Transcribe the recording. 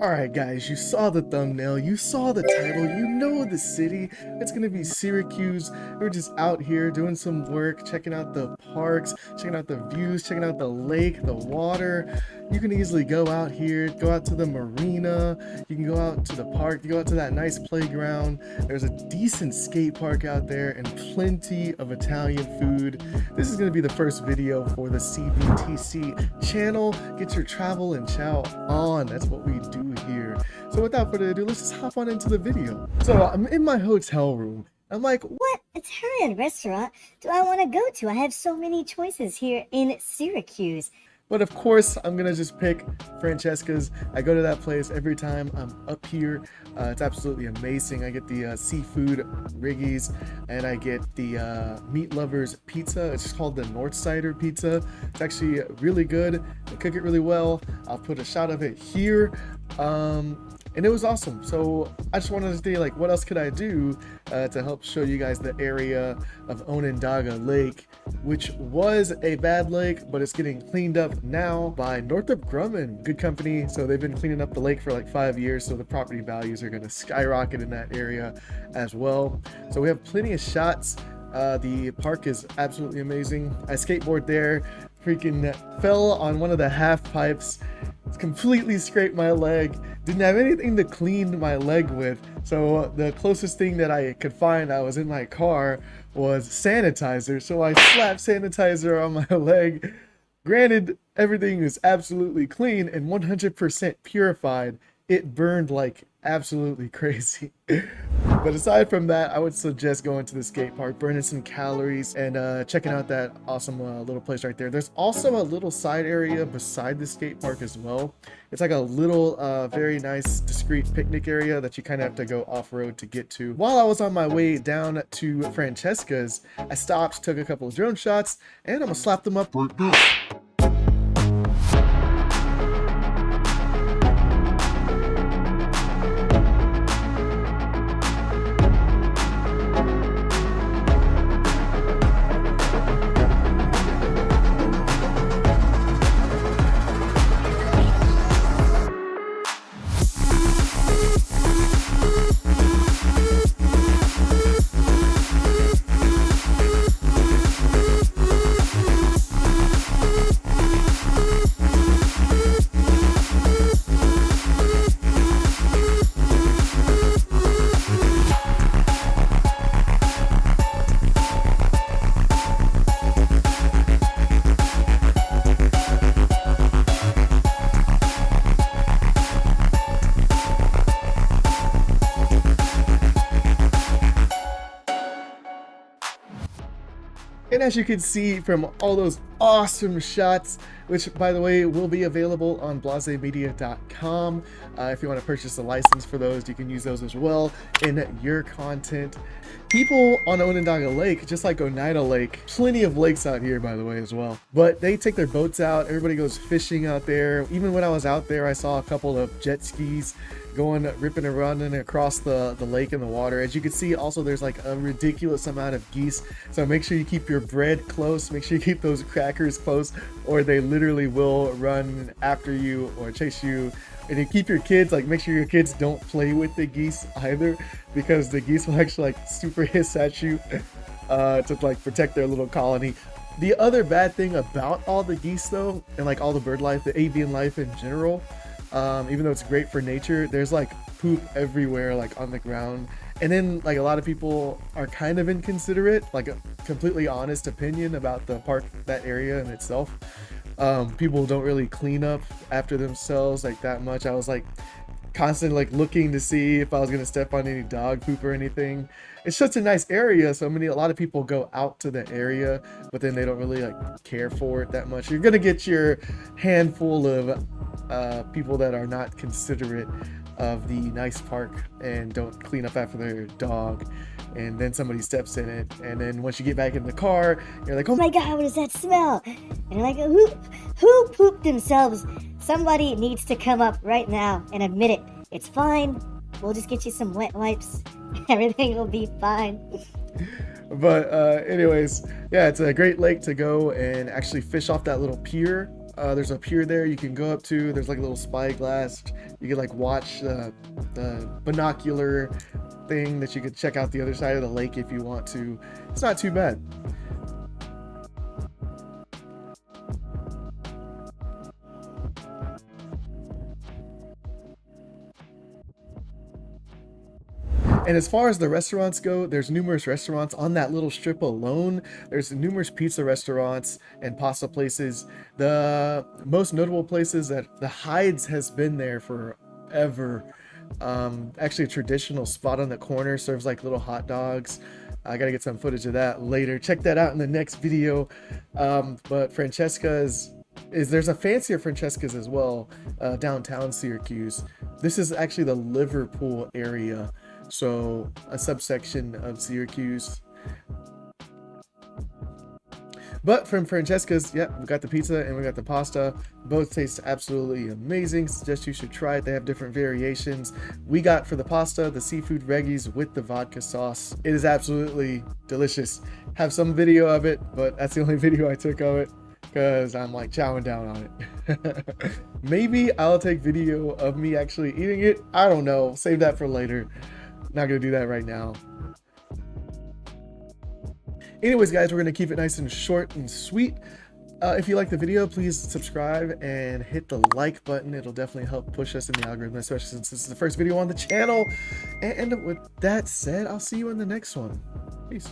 Alright guys, you saw the thumbnail, you saw the title, you know the city. It's gonna be Syracuse. We're just out here doing some work, checking out the parks, checking out the views, checking out the lake, the water. You can easily go out here, go out to the marina, you can go out to the park, you go out to that nice playground. There's a decent skate park out there and plenty of Italian food. This is gonna be the first video for the CBTC channel. Get your travel and chow on. That's what we do here. So without further ado, let's just hop on into the video. So I'm in my hotel room. I'm like, what Italian restaurant do I want to go to? I have so many choices here in Syracuse. but of course, I'm gonna just pick Francescas. I go to that place every time I'm up here. It's absolutely amazing. I get the seafood riggies, and I get the meat lovers pizza. It's called the North Sider pizza. It's actually really good. They cook it really well. I'll put a shot of it here. And it was awesome. So I just wanted to say, like, what else could I do to help show you guys the area of Onondaga Lake, which was a bad lake, but it's getting cleaned up now by Northrop Grumman. Good company. So they've been cleaning up the lake for like 5 years. So the property values are going to skyrocket in that area as well. So we have plenty of shots. The park is absolutely amazing. I skateboard there, freaking fell on one of the half pipes, completely scraped my leg, didn't have anything to clean my leg with, so the closest thing that I could find, I was in my car, was sanitizer. So I slapped sanitizer on my leg. Granted, everything is absolutely clean and 100% purified. It burned like absolutely crazy. But aside from that, I would suggest going to the skate park, burning some calories, and checking out that awesome little place right there. There's also a little side area beside the skate park as well. It's like a little very nice discreet picnic area that you kind of have to go off-road to get to. While I was on my way down to Francescas, I stopped, took a couple of drone shots, and I'm gonna slap them up right now. And as you can see from all those awesome shots, which by the way will be available on blahzayemedia.com. If you want to purchase a license for those, you can use those as well in your content. People on Onondaga Lake, just like Oneida Lake, plenty of lakes out here by the way as well, but they take their boats out. Everybody goes fishing out there. Even when I was out there, I saw a couple of jet skis going ripping and running across the lake and the water. As you can see, also there's like a ridiculous amount of geese, so make sure you keep your bread close, make sure you keep those crackers close, or they literally will run after you or chase you. And you keep your kids, like, make sure your kids don't play with the geese either, because the geese will actually like super hiss at you to like protect their little colony. The other bad thing about all the geese though, and like all the bird life, the avian life in general, even though it's great for nature, there's like poop everywhere, like on the ground. And then like a lot of people are kind of inconsiderate, like a completely honest opinion about the park, that area in itself. People don't really clean up after themselves like that much. I was like constantly like looking to see if I was gonna step on any dog poop or anything. It's such a nice area, so a lot of people go out to the area, but then they don't really like care for it that much. You're gonna get your handful of people that are not considerate of the nice park and don't clean up after their dog, and then somebody steps in it, and then once you get back in the car, you're like, oh my god, what does that smell? And you're like, who pooped themselves? Somebody needs to come up right now and admit it. It's fine, we'll just get you some wet wipes. Everything will be fine. But anyways, yeah, it's a great lake to go and actually fish off that little pier There's a pier there you can go up to. There's like a little spyglass. You can like watch the binocular thing that you could check out the other side of the lake if you want to. It's not too bad. And as far as the restaurants go, there's numerous restaurants on that little strip alone. There's numerous pizza restaurants and pasta places. The most notable places that the Hides has been there forever. Actually a traditional spot on the corner, serves like little hot dogs. I gotta get some footage of that later. Check that out in the next video. But Francescas there's a fancier Francescas as well, downtown Syracuse. This is actually the Liverpool area. So a subsection of Syracuse. But from Francesca's, yeah, we got the pizza and we got the pasta. Both taste absolutely amazing. Suggest you should try it. They have different variations. We got for the pasta the seafood reggies with the vodka sauce. It is absolutely delicious. Have some video of it, but that's the only video I took of it because I'm like chowing down on it. Maybe I'll take video of me actually eating it. I don't know. Save that for later. Not gonna do that right now. Anyways, guys, we're gonna keep it nice and short and sweet. If you like the video, please subscribe and hit the like button. It'll definitely help push us in the algorithm, especially since this is the first video on the channel. And with that said, I'll see you in the next one. Peace.